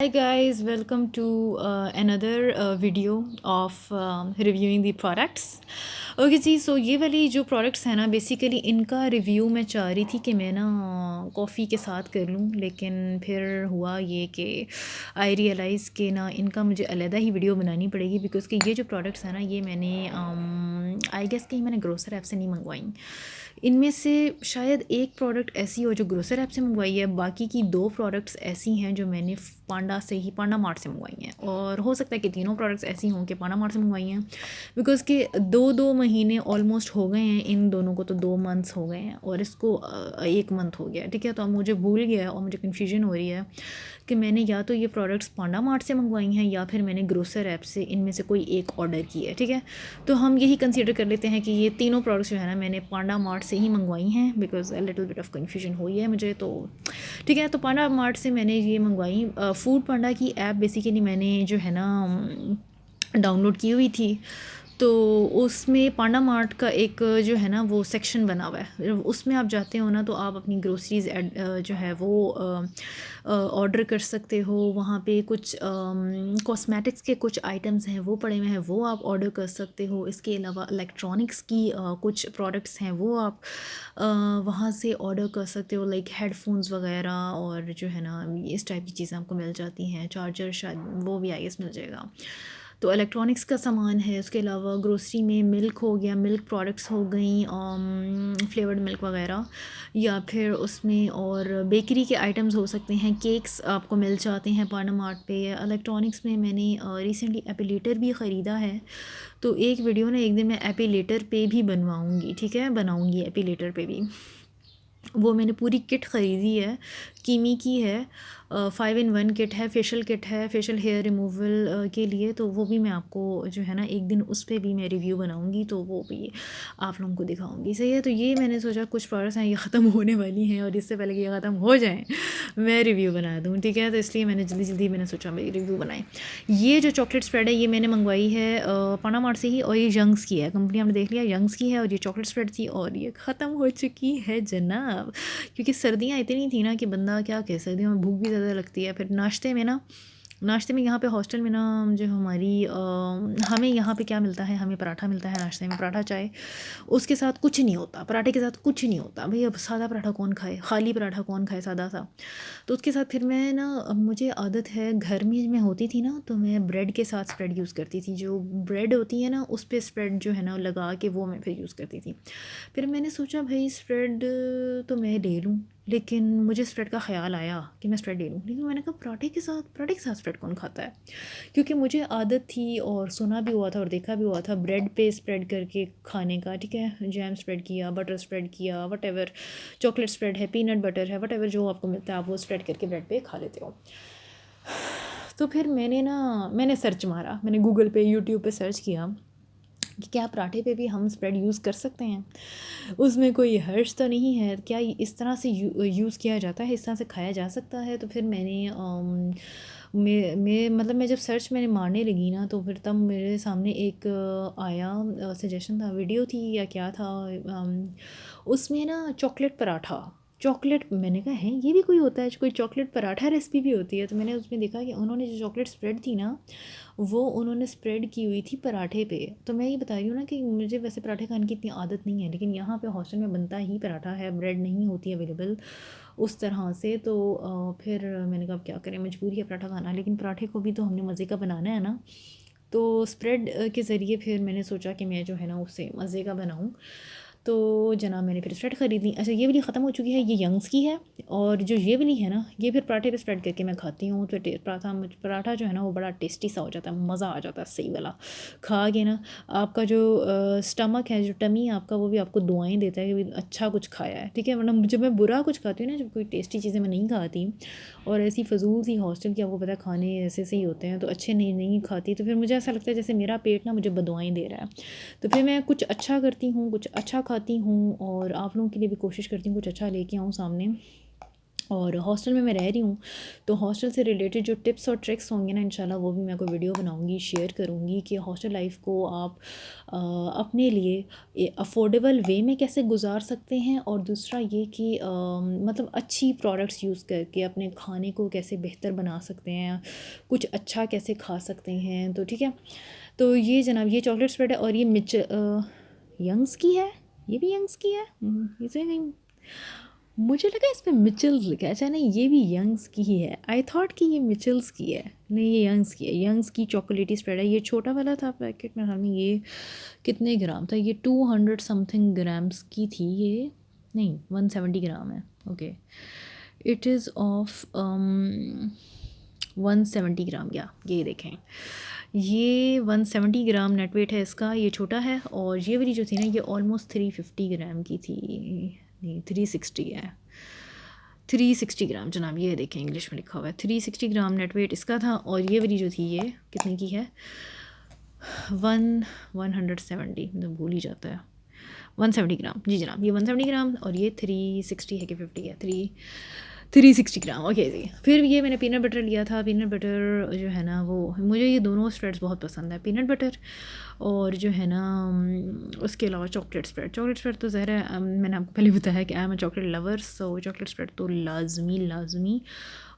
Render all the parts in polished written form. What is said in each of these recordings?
Hi guys, welcome to another video of reviewing the products. Okay जी, so ये वाली जो प्रोडक्ट्स हैं ना, बेसिकली इनका रिव्यू मैं चाह रही थी कि मैं ना कॉफ़ी के साथ कर लूँ, लेकिन फिर हुआ ये कि आई रियलाइज़ कि ना इनका मुझे अलहदा ही वीडियो बनानी पड़ेगी, बिकॉज़ कि ये जो प्रोडक्ट्स हैं ना, ये मैंने आई गेस कि मैंने ग्रोसर ऐप से नहीं मंगवाई। इनमें से शायद एक प्रोडक्ट ऐसी हो जो ग्रोसर ऐप से मंगवाई है, बाकी की दो प्रोडक्ट्स ऐसी हैं जो मैंने पांडा मार्ट से मंगवाई हैं, और हो सकता है कि तीनों प्रोडक्ट्स ऐसी हों कि पांडा मार्ट से मंगवाई हैं, बिकॉज़ कि दो महीने ऑलमोस्ट हो गए हैं इन दोनों को, तो 2 मंथ्स हो गए हैं और इसको 1 मंथ हो गया, ठीक है। तो अब मुझे भूल गया है और मुझे कन्फ्यूजन हो रही है कि मैंने या तो ये प्रोडक्ट्स पांडा मार्ट से मंगवाई हैं या फिर मैंने ग्रोसर ऐप से इनमें से कोई एक ऑर्डर की है, ठीक है। तो हम यही कंसीडर कर लेते हैं कि ये तीनों प्रोडक्ट्स जो है ना मैंने पांडा मार्ट से ही मंगवाई हैं, because a little bit of confusion हुई है मुझे। तो ठीक है, तो पांडा मार्ट से मैंने ये मंगवाई। फूड पांडा की ऐप बेसिकली मैंने जो है ना डाउनलोड की हुई थी, तो उसमें पांडा मार्ट का एक जो है ना वो सेक्शन बना हुआ है, उसमें आप जाते हो ना तो आप अपनी ग्रोसरीज जो है वो ऑर्डर कर सकते हो। वहाँ पे कुछ कॉस्मेटिक्स के कुछ आइटम्स हैं वो पड़े हुए हैं, वो आप ऑर्डर कर सकते हो। इसके अलावा इलेक्ट्रॉनिक्स की कुछ प्रोडक्ट्स हैं वो आप वहाँ से ऑर्डर कर सकते हो, लाइक हेडफोन्स वगैरह, और जो है ना इस टाइप की चीज़ें आपको मिल जाती हैं। चार्जर शायद वो भी आई गेस मिल जाएगा। तो इलेक्ट्रॉनिक्स का सामान है। उसके अलावा ग्रोसरी में मिल्क हो गया, मिल्क प्रोडक्ट्स हो गई, फ्लेवर्ड मिल्क वगैरह, या फिर उसमें और बेकरी के आइटम्स हो सकते हैं, केक्स आपको मिल जाते हैं पांडा मार्ट पे। इलेक्ट्रॉनिक्स में मैंने रिसेंटली एपिलेटर भी ख़रीदा है, तो एक वीडियो ना एक दिन मैं एपिलेटर पे भी बनवाऊँगी, ठीक है, बनाऊँगी एपिलेटर पे भी। वो मैंने पूरी किट ख़रीदी है, कीमी की है। 5 in 1 किट है, फेशियल किट है, फेशियल हेयर रिमूवल के लिए। तो वो भी मैं आपको जो है ना एक दिन उस पर भी मैं रिव्यू बनाऊंगी, तो वो भी आप लोगों को दिखाऊंगी, सही है। तो ये मैंने सोचा कुछ प्रोडक्ट्स हैं ये ख़त्म होने वाली हैं, और इससे पहले कि ये ख़त्म हो जाएँ मैं रिव्यू बना दूँ, ठीक है। तो इसलिए मैंने जल्दी जल्दी मैंने सोचा मेरी रिव्यू बनाएं। ये जो चॉकलेट स्प्रेड है ये मैंने मंगवाई है पाना मार्ट से ही, और ये यंग्स की है, कंपनी हमने देख लिया यंग्स की है, और ये चॉकलेट स्प्रेड थी और ये ख़त्म हो चुकी है जनाब। क्योंकि सर्दियाँ इतनी थी ना कि बंदा क्या कह, सर्दियों में भूख भी ज़्यादा लगती है। फिर नाश्ते में यहाँ पे हॉस्टल में ना जो हमारी हमें यहाँ पे क्या मिलता है, हमें पराठा मिलता है नाश्ते में, पराठा चाय, उसके साथ कुछ नहीं होता, पराठे के साथ कुछ नहीं होता भाई। अब सादा पराठा कौन खाए, खाली पराठा कौन खाए सादा सा। तो उसके साथ फिर मैं ना, अब मुझे आदत है, घर में मैं होती थी ना तो मैं ब्रेड के साथ स्प्रेड यूज़ करती थी, जो ब्रेड होती है ना उस पर स्प्रेड जो है ना लगा के वो मैं फिर यूज़ करती थी। फिर मैंने सोचा भाई स्प्रेड तो मैं ले लूँ, लेकिन मुझे स्प्रेड का ख़्याल आया कि मैं स्प्रेड ले लूँ, लेकिन मैंने कहा पराठे के साथ स्प्रेड कौन खाता है। क्योंकि मुझे आदत थी और सुना भी हुआ था और देखा भी हुआ था ब्रेड पे स्प्रेड करके खाने का, ठीक है। जैम स्प्रेड किया, बटर स्प्रेड किया, वट एवर, चॉकलेट स्प्रेड है, पीनट बटर है, वट एवर जो आपको मिलता है आप वो स्प्रेड करके ब्रेड पे खा लेते हो। तो फिर मैंने सर्च मारा, मैंने गूगल पे यूट्यूब पे सर्च किया कि क्या पराठे पे भी हम स्प्रेड यूज़ कर सकते हैं, उसमें कोई हर्ज तो नहीं है, क्या इस तरह से यूज़ किया जाता है, इस तरह से खाया जा सकता है। तो फिर मैं जब सर्च मैंने मारने लगी ना, तो फिर तब मेरे सामने एक आया सजेशन था, वीडियो थी या क्या था, उसमें ना चॉकलेट पराठा, चॉकलेट, मैंने कहा है ये भी कोई होता है, कोई चॉकलेट पराठा रेसिपी भी होती है। तो मैंने उसमें देखा कि उन्होंने जो चॉकलेट स्प्रेड थी ना वो उन्होंने स्प्रेड की हुई थी पराठे पे। तो मैं ये बता रही हूँ ना कि मुझे वैसे पराठे खाने की इतनी आदत नहीं है, लेकिन यहाँ पे हॉस्टल में बनता ही पराठा है, ब्रेड नहीं होती अवेलेबल उस तरह से। तो फिर मैंने कहा अब क्या करें, मजबूरी है पराठा खाना, लेकिन पराठे को भी तो हमने मज़े का बनाना है ना। तो स्प्रेड के ज़रिए फिर मैंने सोचा कि मैं जो है ना उससे मज़े का बनाऊँ। तो जना मैंने फिर स्प्रेड ख़रीद ली। अच्छा, ये वाली ख़त्म हो चुकी है, ये यंग्स की है, और जो ये वाली है ना ये फिर पराठे पे स्प्रेड करके मैं खाती हूँ। तो पराठा जो है ना वो बड़ा टेस्टी सा हो जाता है, मज़ा आ जाता है सही वाला खा के ना। आपका जो स्टमक है, जो टमी है आपका, वो भी आपको दुआएं देता है कि भी अच्छा कुछ खाया है, ठीक है। वरना जब मैं बुरा कुछ खाती हूँ ना, जब कोई टेस्टी चीज़ें मैं नहीं खाती और ऐसी फ़जूल सी हॉस्टल की आपको पता है खाने ऐसे से ही होते हैं, तो अच्छे नहीं खाती, तो फिर मुझे ऐसा लगता है जैसे मेरा पेट ना मुझे बदुआएं दे रहा है। तो फिर मैं कुछ अच्छा करती हूँ, कुछ अच्छा खाती हूँ, और आप लोगों के लिए भी कोशिश करती हूँ कुछ अच्छा लेके आऊँ सामने। और हॉस्टल में मैं रह रही हूँ, तो हॉस्टल से रिलेटेड जो टिप्स और ट्रिक्स होंगे ना, इंशाल्लाह वो भी मैं कोई वीडियो बनाऊँगी, शेयर करूँगी कि हॉस्टल लाइफ को आप अपने लिए अफोर्डेबल वे में कैसे गुजार सकते हैं, और दूसरा ये कि मतलब अच्छी प्रोडक्ट्स यूज़ करके अपने खाने को कैसे बेहतर बना सकते हैं, कुछ अच्छा कैसे खा सकते हैं। तो ठीक है, तो ये जनाब ये चॉकलेट स्प्रेड है, और ये यंग्स की है, ये भी यंग्स की है। इसे नहीं, मुझे लगा इस पे मिचल्स लिखा है। अच्छा नहीं, ये भी यंग्स की ही है। आई थॉट कि ये मिचल्स की है, नहीं ये यंग्स की है। यंग्स की चॉकलेटी स्प्रेड है। ये छोटा वाला था पैकेट में, हाँ में ये कितने ग्राम था, ये 200 समथिंग ग्राम्स की थी ये, नहीं 170 ग्राम है। ओके, इट इज़ ऑफ 170 ग्राम। ये देखें, ये 170 ग्राम नेट वेट है इसका, ये छोटा है। और ये वाली जो थी ना, ये ऑलमोस्ट 350 ग्राम की थी, नहीं 360 है, 360 ग्राम जनाब। ये देखें इंग्लिश में लिखा हुआ है 360 ग्राम नेट वेट इसका था। और ये वाली जो थी ये कितने की है, 170, मतलब भूल ही जाता है, 170 ग्राम जी जनाब, ये 170 ग्राम। और ये 360 है कि 50 है, 360 ग्राम। ओके जी। फिर ये मैंने पीनट बटर लिया था। पीनट बटर जो है ना, वो मुझे ये दोनों स्प्रेड्स बहुत पसंद है, पीनट बटर और जो है ना उसके अलावा चॉकलेट स्प्रेड तो ज़ाहिर है, मैंने आपको पहले बताया कि I am a chocolate lover, so chocolate spread तो लाजमी।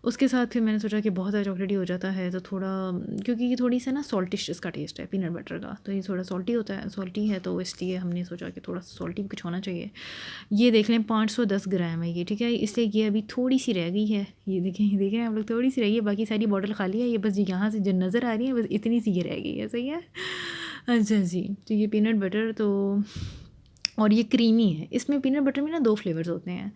उसके साथ फिर मैंने सोचा कि बहुत ज़्यादा चॉकलेटी हो जाता है, तो थोड़ा, क्योंकि ये थोड़ी सा ना सॉल्टिश इसका टेस्ट है पीनट बटर का, तो ये थोड़ा सॉल्टी होता है, सॉल्टी है, तो इसलिए हमने सोचा कि थोड़ा सा सॉल्टी भी कुछ होना चाहिए। ये देख लें 510 ग्राम है ये, ठीक है। इसलिए ये अभी थोड़ी सी रह गई है, ये देख रहे हैं आप लोग, थोड़ी सी रह गई है, बाकी सारी बॉटल खाली है। ये बस यहाँ से जो नज़र आ रही है, बस इतनी सी ये रह गई है, सही है। अच्छा जी, तो ये पीनट बटर तो, और ये क्रीमी है। इसमें पीनट बटर में ना 2 फ्लेवर्स होते हैं।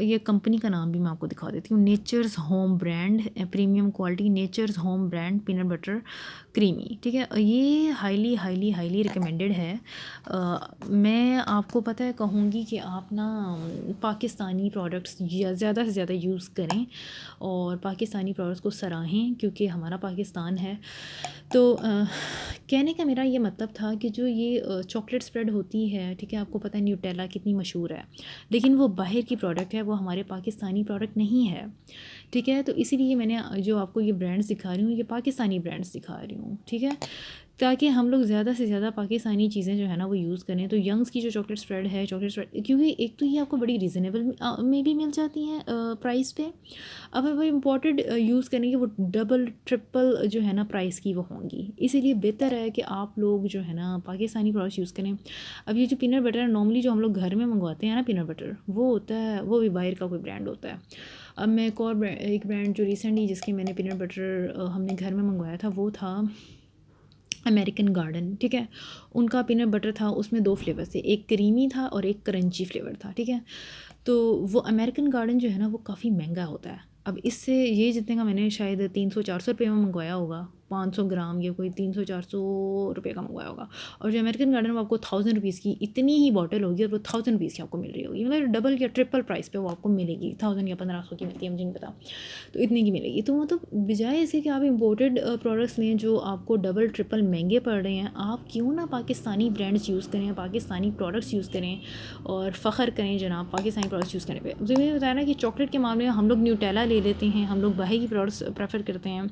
ये कंपनी का नाम भी मैं आपको दिखा देती हूँ, nature's home brand, premium quality nature's home brand peanut butter creamy, ठीक है। ये हाईली रिकमेंडेड है। मैं आपको पता है कहूँगी कि आप ना पाकिस्तानी प्रोडक्ट्स ज़्यादा से ज़्यादा यूज़ करें, और पाकिस्तानी प्रोडक्ट्स को सराहें, क्योंकि हमारा पाकिस्तान है। तो कहने का मेरा ये मतलब था कि जो ये चॉकलेट स्प्रेड होती है, ठीक है, आपको पता है न्यूटेला कितनी मशहूर है, लेकिन वो बाहर की प्रोडक्ट है, वो हमारे पाकिस्तानी प्रोडक्ट नहीं है, ठीक है। तो इसीलिए मैंने जो आपको ये ब्रांड्स दिखा रही हूँ, ये पाकिस्तानी ब्रांड्स दिखा रही हूँ, ठीक है, ताकि हम लोग ज़्यादा से ज़्यादा पाकिस्तानी चीज़ें जो है ना वो यूज़ करें। तो यंग्स की जो चॉकलेट स्प्रेड है, क्योंकि एक तो ये आपको बड़ी रीज़नेबल में भी मिल जाती हैं प्राइस पे। अब वो इम्पोर्टेड यूज़ करेंगे, वो डबल ट्रिपल जो है ना प्राइस की वो होंगी, इसीलिए बेहतर है कि आप लोग जो है ना पाकिस्तानी प्रोडक्ट्स यूज़ करें। अब ये जो पीनट बटर नॉर्मली जो हम लोग घर में मंगवाते हैं ना पीनट बटर, वो होता है, वो भी बाहर का कोई ब्रांड होता है। अब मैं एक ब्रांड जो रिसेंटली जिसकी मैंने पीनट बटर हमने घर में मंगवाया था, वो था अमेरिकन गार्डन, ठीक है। उनका पीनट बटर था, उसमें 2 फ्लेवर थे, एक क्रीमी था और एक क्रंची फ्लेवर था, ठीक है। तो वो अमेरिकन गार्डन जो है ना वो काफ़ी महंगा होता है। अब इससे ये जितने का मैंने शायद 300-400 रुपये में मंगवाया होगा, 500 ग्राम, या कोई 300-400 रुपये का मंगवाया होगा। और जो अमेरिकन गार्डन वो आपको 1000 रुपीज़ की इतनी ही बॉटल होगी, और वो 1000 रुपीज़ की आपको मिल रही होगी, मतलब डबल या ट्रिपल प्राइस पे वो आपको मिलेगी। 1000 या 1500 की मिलती है, मुझे नहीं पता, तो इतने की मिलेगी। तो मतलब बजाय इसके कि आप इम्पोर्टेड प्रोडक्ट्स लें जो आपको डबल ट्रिपल महंगे पड़ रहे हैं, आप क्यों ना पाकिस्तानी ब्रांड्स यूज़ करें, पाकिस्तानी प्रोडक्ट्स यूज़ करें, और फ़ख्र करें जनाब पाकिस्तानी प्रोडक्ट्स यूज़ करने पे। तो मैंने बताया ना कि चॉकलेट के मामले में हम लोग न्यूटेला ले लेते हैं, हम लोग बाहर की प्रोडक्ट्स प्रेफर करते हैं,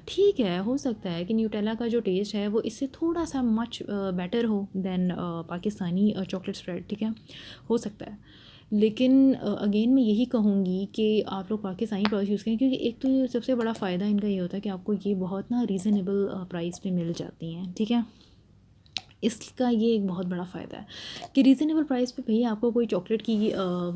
ठीक है। हो सकता है कि न्यूटेला का जो टेस्ट है वो इससे थोड़ा सा मच बेटर हो दैन पाकिस्तानी चॉकलेट स्प्रेड, ठीक है, हो सकता है। लेकिन अगेन मैं यही कहूँगी कि आप लोग पाकिस्तानी प्रोडक्ट्स यूज़ करें, क्योंकि एक तो ये सबसे बड़ा फ़ायदा इनका ये होता है कि आपको ये बहुत ना रीज़नेबल प्राइस पे मिल जाती हैं, ठीक है। इसका ये एक बहुत बड़ा फ़ायदा है कि रीज़नेबल प्राइस पे भैया आपको कोई चॉकलेट की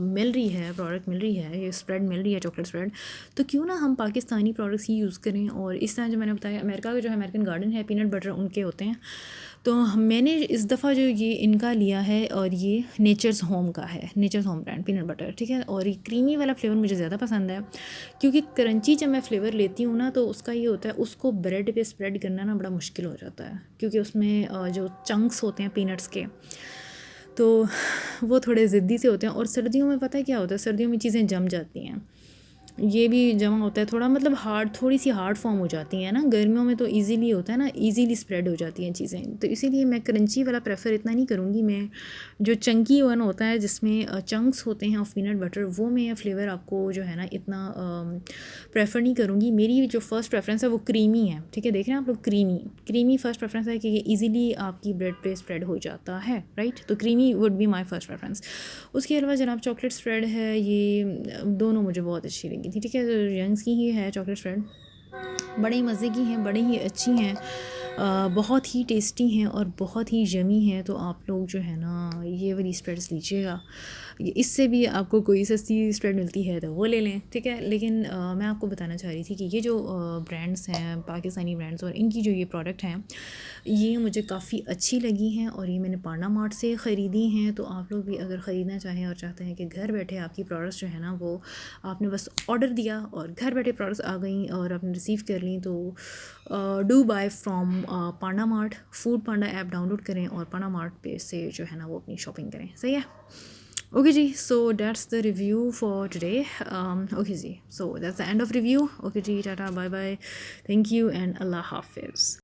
मिल रही है, प्रोडक्ट मिल रही है, ये स्प्रेड मिल रही है, चॉकलेट स्प्रेड, तो क्यों ना हम पाकिस्तानी प्रोडक्ट्स ही यूज़ करें। और इस तरह जो मैंने बताया, अमेरिका का जो है अमेरिकन गार्डन है, पीनट बटर उनके होते हैं। तो मैंने इस दफ़ा जो ये इनका लिया है, और ये नेचर्स होम का है, nature's home brand peanut butter, ठीक है। और ये क्रीमी वाला फ्लेवर मुझे ज़्यादा पसंद है, क्योंकि क्रंची जब मैं फ्लेवर लेती हूँ ना, तो उसका ये होता है उसको ब्रेड पे स्प्रेड करना ना बड़ा मुश्किल हो जाता है, क्योंकि उसमें जो चंक्स होते हैं पीनट्स के, तो वो थोड़े ज़िद्दी से होते हैं। और सर्दियों में पता है क्या होता है, सर्दियों में चीज़ें जम जाती हैं, ये भी जमा होता है थोड़ा, मतलब हार्ड, थोड़ी सी हार्ड फॉर्म हो जाती हैं ना, गर्मियों में तो इजीली होता है ना, इजीली स्प्रेड हो जाती हैं चीज़ें, तो इसीलिए मैं क्रंची वाला प्रेफर इतना नहीं करूँगी। मैं जो चंकी वन होता है जिसमें चंक्स होते हैं ऑफ पीनट बटर, वो मैं फ्लेवर आपको जो है ना इतना प्रेफर नहीं करूँगी। मेरी जो फर्स्ट प्रेफरेंस है वो क्रीमी है, ठीक है, देख रहे हैं आप लोग, क्रीमी क्रीमी फर्स्ट प्रेफरेंस है कि ये ईजिली आपकी ब्रेड पे स्प्रेड हो जाता है, राइट, तो creamy would be my first preference. उसके अलावा जनाब चॉकलेट स्प्रेड है, ये दोनों मुझे बहुत अच्छी लगी थी, ठीक है, यंग्स की ही है चॉकलेट स्प्रेड, बड़े ही मज़े की हैं, बड़ी ही अच्छी हैं, बहुत ही टेस्टी हैं और बहुत ही यमी हैं। तो आप लोग जो है ना ये वाली स्प्रेड्स लीजिएगा, इससे भी आपको कोई सस्ती स्प्रेड मिलती है तो वो ले लें, ठीक है। लेकिन मैं आपको बताना चाह रही थी कि ये जो ब्रांड्स हैं पाकिस्तानी ब्रांड्स, और इनकी जो ये प्रोडक्ट हैं ये मुझे काफ़ी अच्छी लगी हैं, और ये मैंने पांडा मार्ट से ख़रीदी हैं। तो आप लोग भी अगर ख़रीदना चाहें और चाहते हैं कि घर बैठे आपकी प्रोडक्ट्स जो है ना वो आपने बस ऑर्डर दिया और घर बैठे प्रोडक्ट्स आ गई और आपने रिसीव कर ली, तो do buy from panda mart, food panda app download करें और पांडा मार्ट पे से जो है ना वो अपनी शॉपिंग करें, सही है। ओके जी, so that's the review for today. Okay जी, so that's the end of review. Okay जी, tata, bye bye, thank you and अल्लाह हाफिज़।